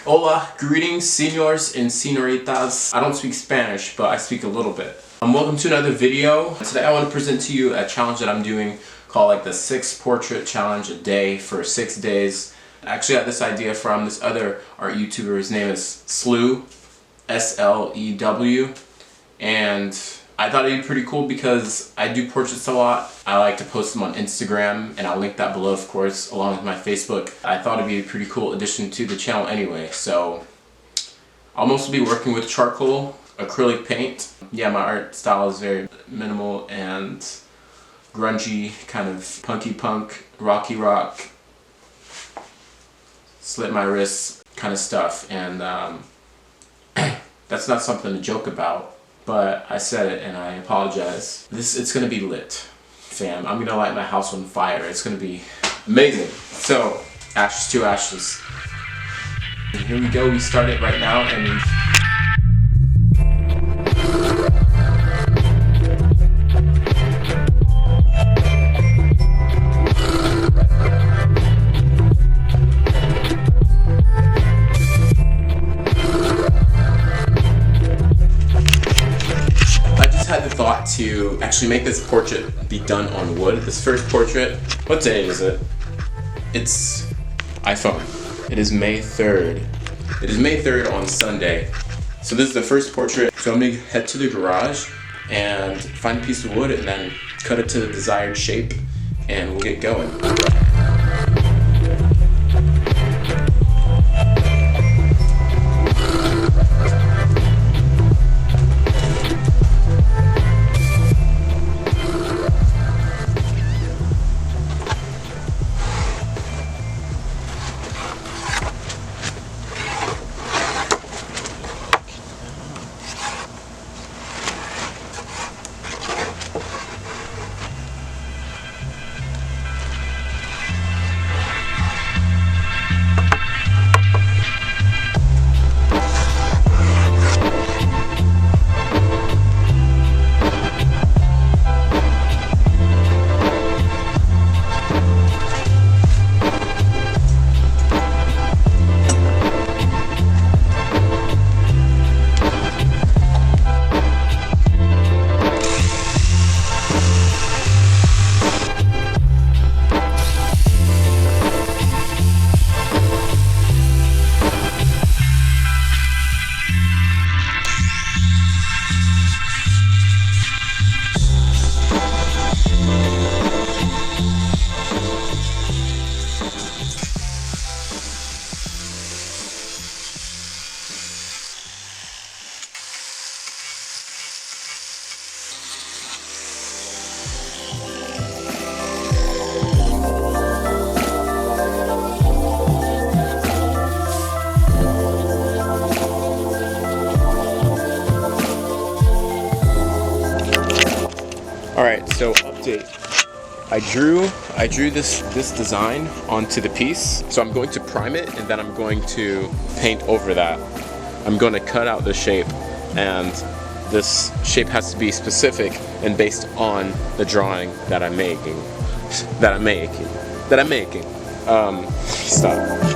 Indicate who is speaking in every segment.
Speaker 1: Hola, greetings, senors and senoritas. I don't speak Spanish, but I speak a little bit. Welcome to another video. Today I want to present to you a challenge that I'm doing called like the 6 portrait challenge a day for 6 days. I actually got this idea from this other art YouTuber. His name is Slew, S-L-E-W, and I thought it'd be pretty cool because I do portraits a lot. I like to post them on Instagram, and I'll link that below, of course, along with my Facebook. I thought it'd be a pretty cool addition to the channel anyway. So I'll mostly be working with charcoal, acrylic paint. Yeah, my art style is very minimal and grungy, kind of punky punk, rocky rock, slit my wrists kind of stuff. And that's not something to joke about. But I said it and I apologize. It's gonna be lit, fam. I'm gonna light my house on fire. It's gonna be amazing. So, ashes to ashes. And here we go, we start it right now and thought to actually make this portrait be done on wood. This first portrait, what day is it? It's iPhone. It is May 3rd. It is May 3rd on Sunday. So this is the first portrait. So I'm gonna head to the garage and find a piece of wood and then cut it to the desired shape and we'll get going. Alright, so update. I drew this design onto the piece. So I'm going to prime it and then I'm going to paint over that. I'm going to cut out the shape, and this shape has to be specific and based on the drawing that I'm making. Stop.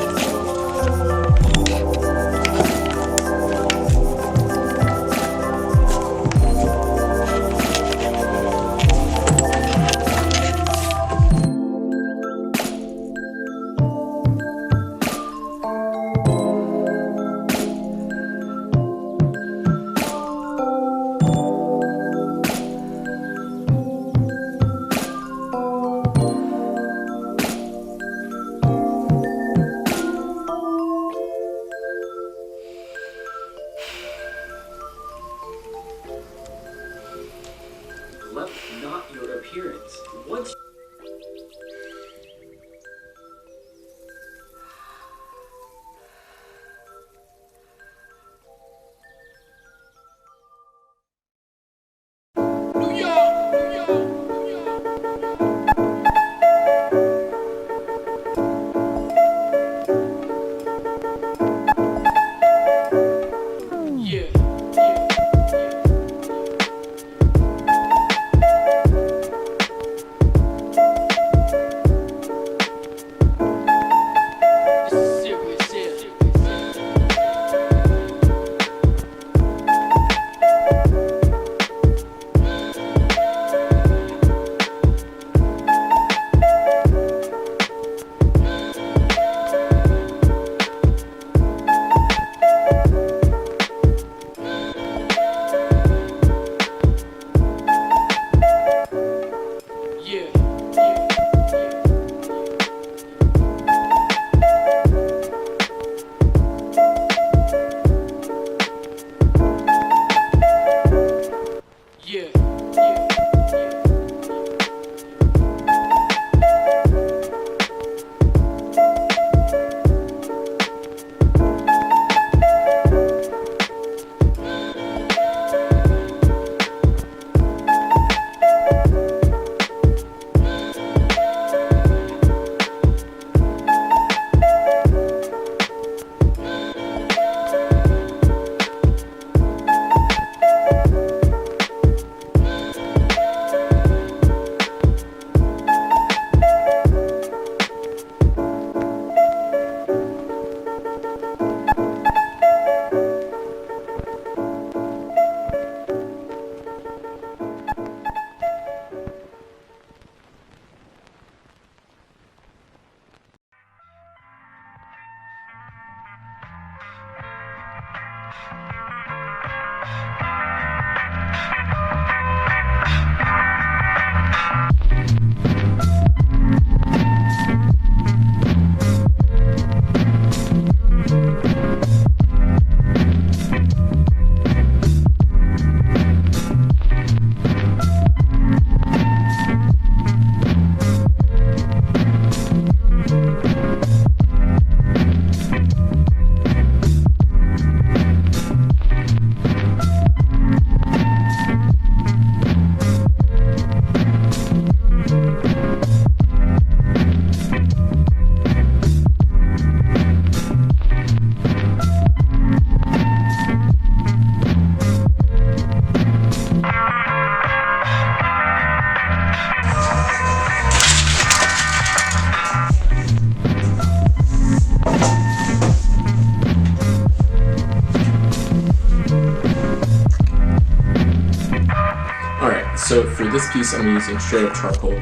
Speaker 1: So for this piece, I'm using straight up charcoal,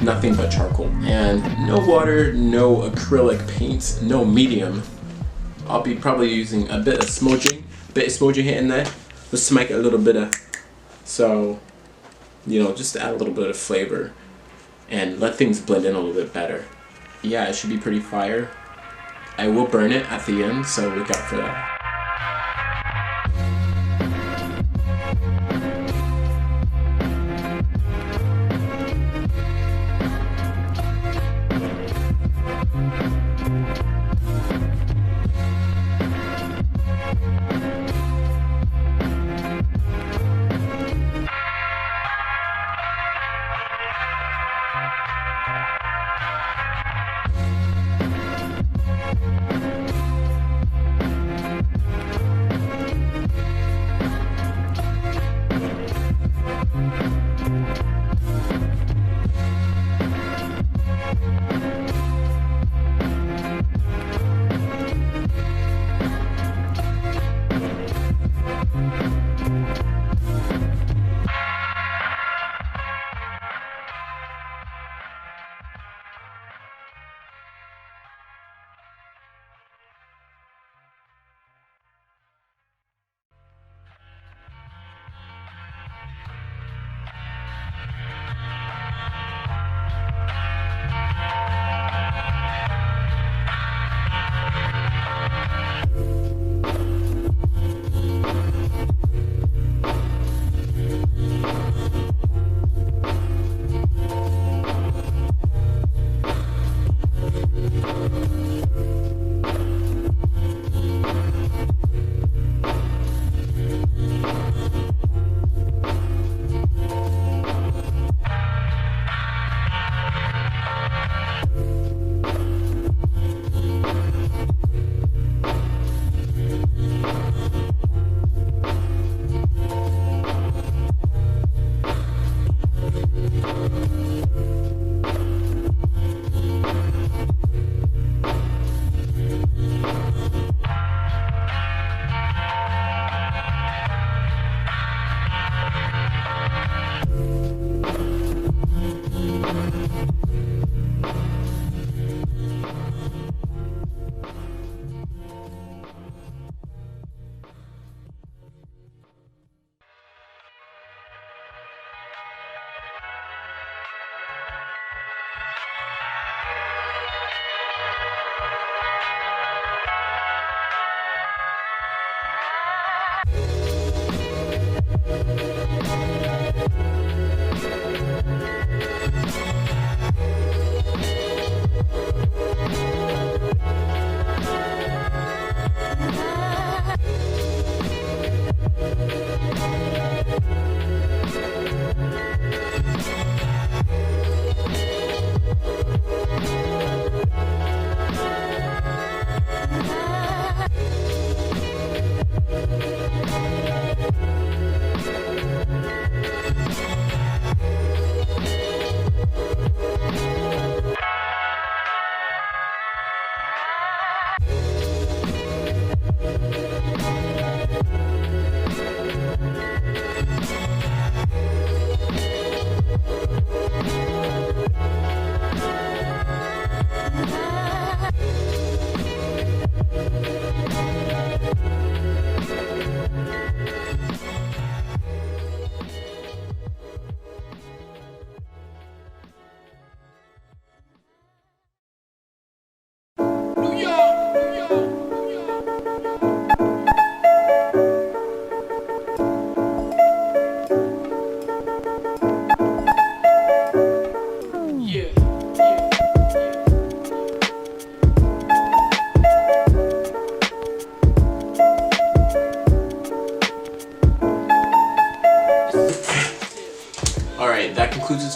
Speaker 1: nothing but charcoal, and no water, no acrylic paint, no medium. I'll be probably using a bit of smudging here and there, just to make it a little bit of, so, you know, just to add a little bit of flavor and let things blend in a little bit better. Yeah, it should be pretty fire. I will burn it at the end, so look out for that.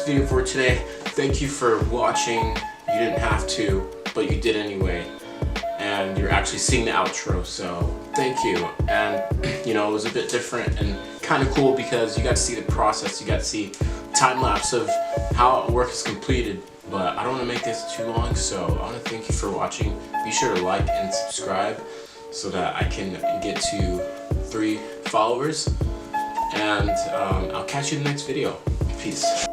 Speaker 1: this video for today. Thank you for watching. You didn't have to, but you did anyway. And you're actually seeing the outro, so thank you. And you know, it was a bit different and kind of cool because you got to see the process. You got to see time lapse of how work is completed. But I don't want to make this too long, so I want to thank you for watching. Be sure to like and subscribe so that I can get to 3 followers. And I'll catch you in the next video. Peace.